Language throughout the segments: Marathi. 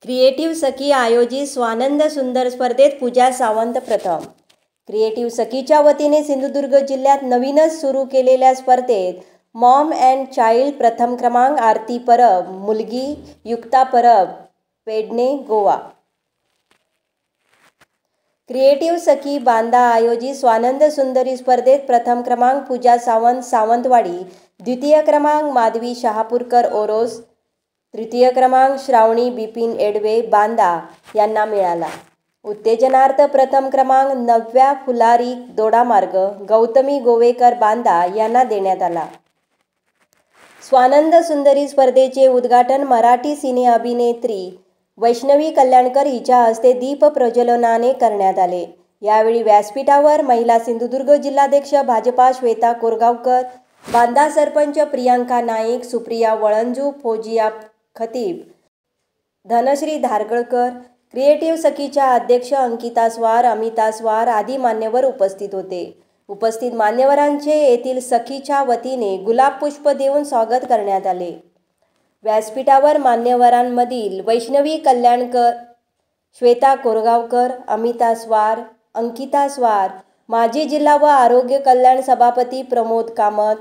क्रिएटिव्ह सखी आयोजित स्वानंद सुंदर स्पर्धेत पूजा सावंत प्रथम। क्रिएटिव्ह सखीच्या वतीने सिंधुदुर्ग जिल्ह्यात नवीनच सुरू केलेल्या स्पर्धेत मॉम अँड चाइल्ड प्रथम क्रमांक, आरती परब मुलगी, युक्ता परब पेडणे गोवा। क्रिएटिव्ह सखी बांदा आयोजित स्वानंद सुंदरी स्पर्धेत प्रथम क्रमांक पूजा सावंत सावंतवाडी, द्वितीय क्रमांक माधवी शहापूरकर ओरोस, तृतीय क्रमांक श्रावणी बिपिन एडवे बांदा यांना मिळाला। उत्तेजनार्थ प्रथम क्रमांक नव्या फुलारी दोडामार्ग, गौतमी गोवेकर बांदा यांना देण्यात आला। स्वानंद सुंदरी स्पर्धेचे उद्घाटन मराठी सिने अभिनेत्री वैष्णवी कल्याणकर हिच्या हस्ते दीप प्रज्वलनाने करण्यात आले। यावेळी व्यासपीठावर महिला सिंधुदुर्ग जिल्हाध्यक्ष भाजपा श्वेता कोरगावकर, बांदा सरपंच प्रियांका नाईक, सुप्रिया वळंजू, फौजिया खतीब, धनश्री धारगळकर, क्रिएटिव्ह सखीच्या अध्यक्ष अंकिता स्वार, अमिता स्वार आदी मान्यवर उपस्थित होते। उपस्थित मान्यवरांचे येथील सखीच्या वतीने गुलाब पुष्प देऊन स्वागत करण्यात आले। व्यासपीठावर मान्यवरांमधील वैष्णवी कल्याणकर, श्वेता कोरगावकर, अमिता स्वार, अंकिता स्वार, माजी जिल्हा व आरोग्य कल्याण सभापती प्रमोद कामत,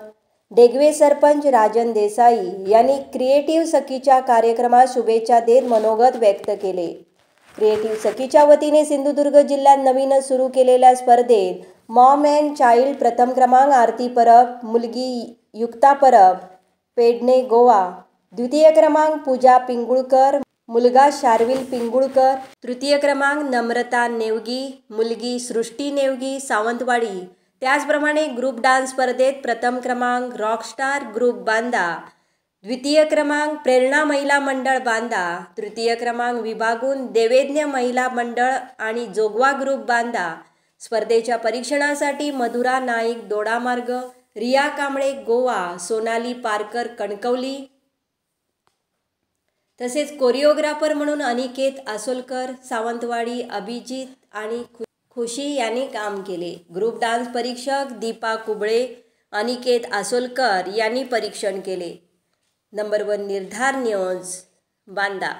डेगवे सरपंच राजन देसाई यांनी क्रिएटिव्ह सखीच्या कार्यक्रमात शुभेच्छा देत मनोगत व्यक्त केले। क्रिएटिव्ह सखीच्या वतीने सिंधुदुर्ग जिल्ह्यात नवीनच सुरू केलेल्या स्पर्धेत मॉम अँड चाइल्ड प्रथम क्रमांक, आरती परब मुलगी, युक्ता परब पेडणे गोवा, द्वितीय क्रमांक पूजा पिंगुळकर मुलगा, शार्विल पिंगुळकर, तृतीय क्रमांक नम्रता नेवगी मुलगी, सृष्टी नेवगी सावंतवाडी। त्याचप्रमाणे ग्रुप डान्स स्पर्धेत प्रथम क्रमांक रॉकस्टार ग्रुप बांदा, द्वितीय क्रमांक प्रेरणा महिला मंडळ बांदा, तृतीय क्रमांक विभागून देवेज्ञ महिला मंडळ आणि जोगवा ग्रुप बांदा। स्पर्धेच्या परीक्षणासाठी मधुरा नाईक दोडामार्ग, रिया कांबळे गोवा, सोनाली पारकर कणकवली, तसेच कोरिओग्राफर म्हणून अनिकेत आसोलकर सावंतवाडी, अभिजित आणि खुशी यांनी काम केले। ग्रुप डान्स परीक्षक दीपा कुबळे, अनिकेत आसोलकर यांनी परीक्षण केले। नंबर 1 निर्धार न्यूज बांदा।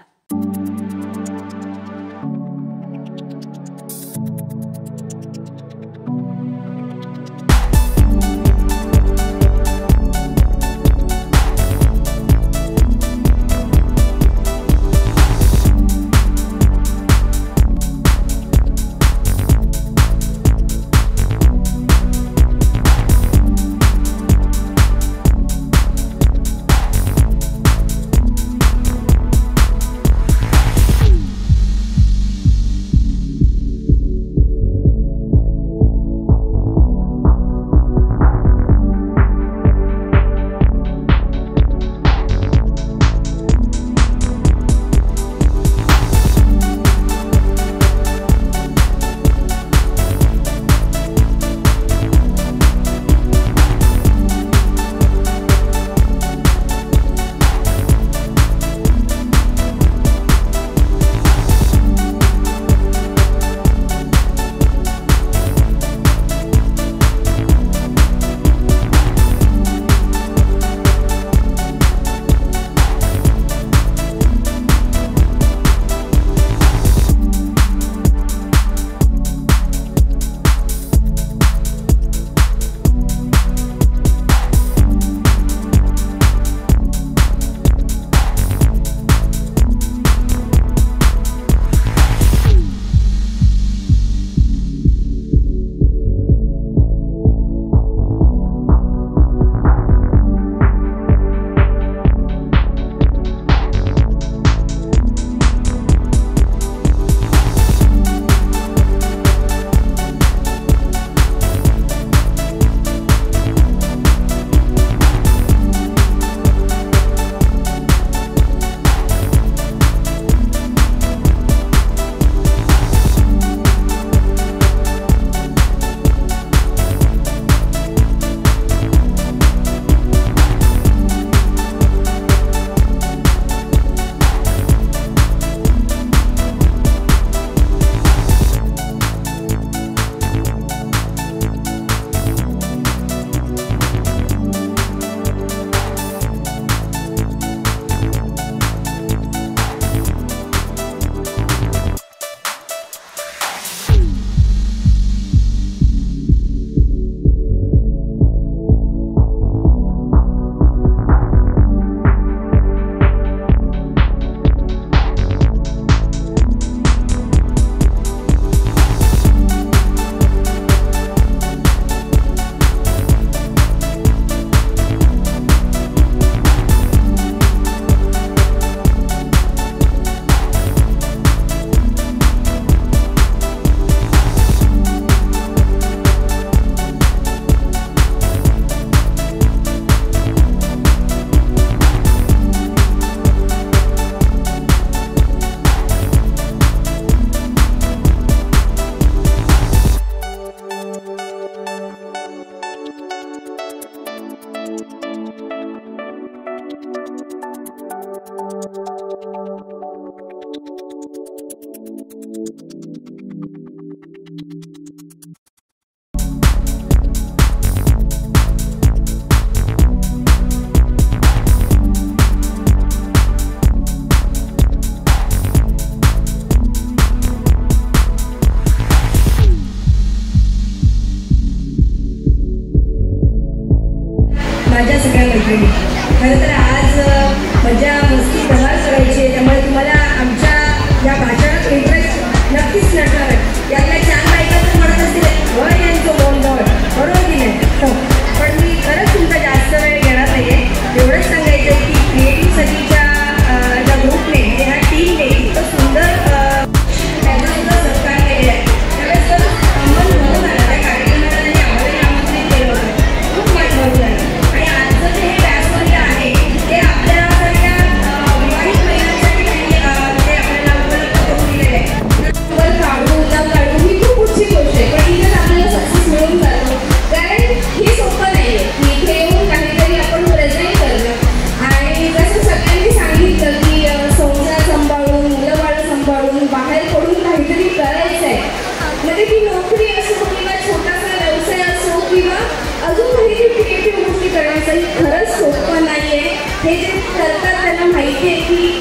करतात त्यांना माहिती आहे की